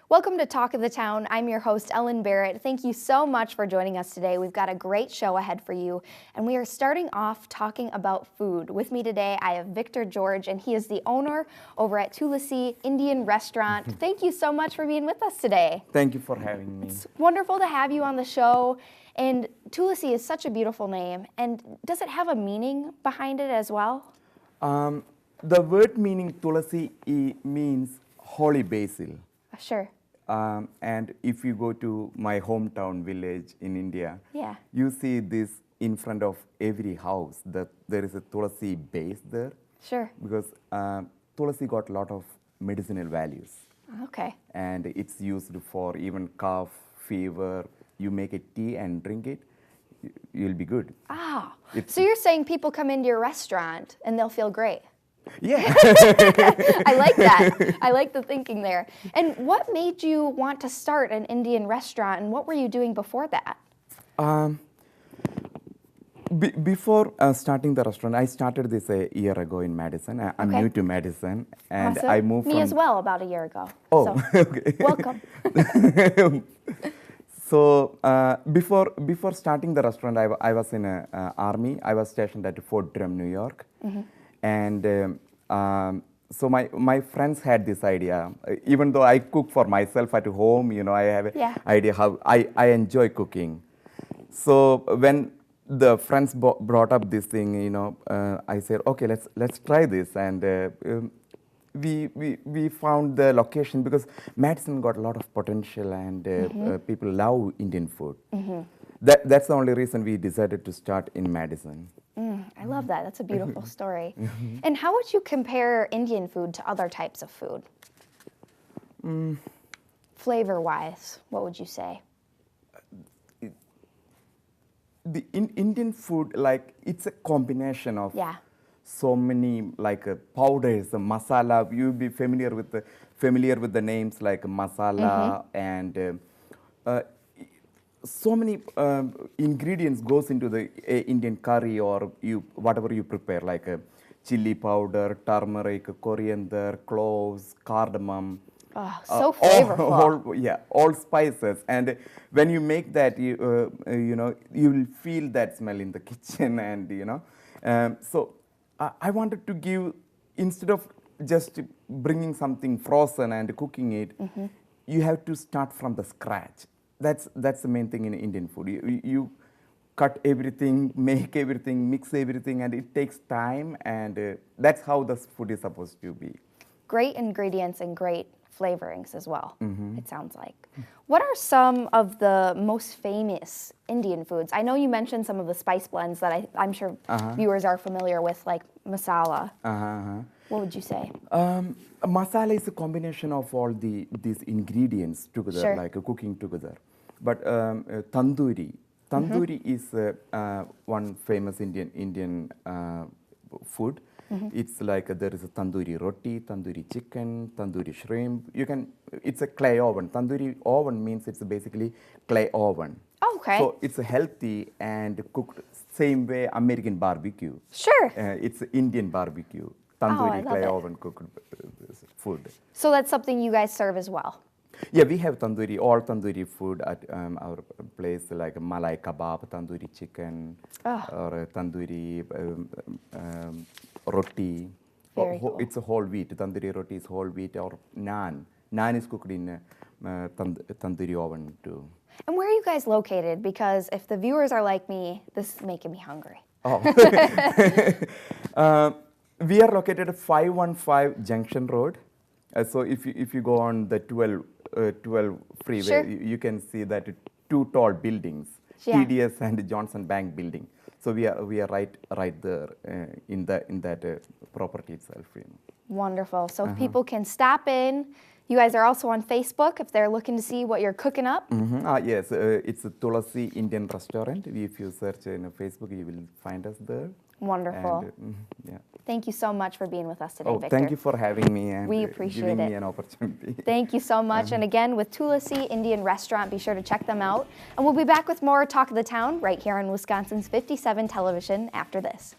Welcome to Talk of the Town. I'm your host, Ellen Barrett. Thank you so much for joining us today. We've got a great show ahead for you, and we are starting off talking about food. With me today, I have Victor George, and he is the owner over at Thulasi Indian Restaurant. Thank you so much for being with us today. Thank you for having me. It's wonderful to have you on the show, and Thulasi is such a beautiful name. And does it have a meaning behind it as well? The word meaning Thulasi means holy basil. Sure. And if you go to my hometown village in India, you see this in front of every house, that there is a Thulasi base there. Sure. Because Thulasi got a lot of medicinal values. Okay. And it's used for even cough, fever. You make a tea and drink it, you'll be good. Ah, so you're saying people come into your restaurant and they'll feel great? Yeah. I like that. I like the thinking there. And what made you want to start an Indian restaurant, and what were you doing before that? Before starting the restaurant, I started this a year ago in Madison. I'm new to Madison, and awesome. I moved Me from... as well, about a year ago. Oh, so, okay. Welcome. So before starting the restaurant, I was in a army. I was stationed at Fort Drum, New York. Mm-hmm. And so my friends had this idea. Even though I cook for myself at home, you know, I have an idea how I enjoy cooking. So when the friends brought up this thing, you know, I said, okay, let's try this. And we found the location because Madison got a lot of potential, and people love Indian food. Mm-hmm. That's the only reason we decided to start in Madison. I love that. That's a beautiful story. And how would you compare Indian food to other types of food? Flavor-wise, what would you say? The Indian food, like, it's a combination of so many, like, powders, masala. You'll be familiar with the names like masala and so many ingredients goes into the Indian curry, or whatever you prepare, like chili powder, turmeric, coriander, cloves, cardamom. Oh, so flavorful. All spices. And when you make that, you know, you will feel that smell in the kitchen, and you know. So I wanted to give, instead of just bringing something frozen and cooking it, you have to start from the scratch. That's the main thing in Indian food. You cut everything, make everything, mix everything, and it takes time, and that's how the food is supposed to be. Great ingredients and great flavorings as well, it sounds like. What are some of the most famous Indian foods? I know you mentioned some of the spice blends that I'm sure viewers are familiar with, like masala. What would you say? Masala is a combination of all these ingredients together, like cooking together. But tandoori is one famous Indian food. It's like there is a tandoori roti, tandoori chicken, tandoori shrimp. It's a clay oven. Tandoori oven means it's basically clay oven. Oh, okay. So it's healthy and cooked same way American barbecue. Sure. It's Indian barbecue. Tandoori clay oven cooked food. So that's something you guys serve as well? Yeah, we have all tandoori food at our place, like malai kebab, tandoori chicken, or tandoori roti. Cool. It's a whole wheat. Tandoori roti is whole wheat, or naan. Naan is cooked in tandoori oven too. And where are you guys located? Because if the viewers are like me, this is making me hungry. Oh. We are located at 515 Junction Road. So if you go on the 12 freeway, you can see that two tall buildings, TDS and Johnson Bank building. So we are right there in that property itself. Wonderful. So people can stop in. You guys are also on Facebook if they're looking to see what you're cooking up. Yes, it's a Thulasi Indian Restaurant. If you search in Facebook, you will find us there. Wonderful. And, Thank you so much for being with us today, Victor. Thank you for having me and we appreciate giving me an opportunity. Thank you so much. And again, with Thulasi Indian Restaurant, be sure to check them out. And we'll be back with more Talk of the Town right here on Wisconsin's 57 Television after this.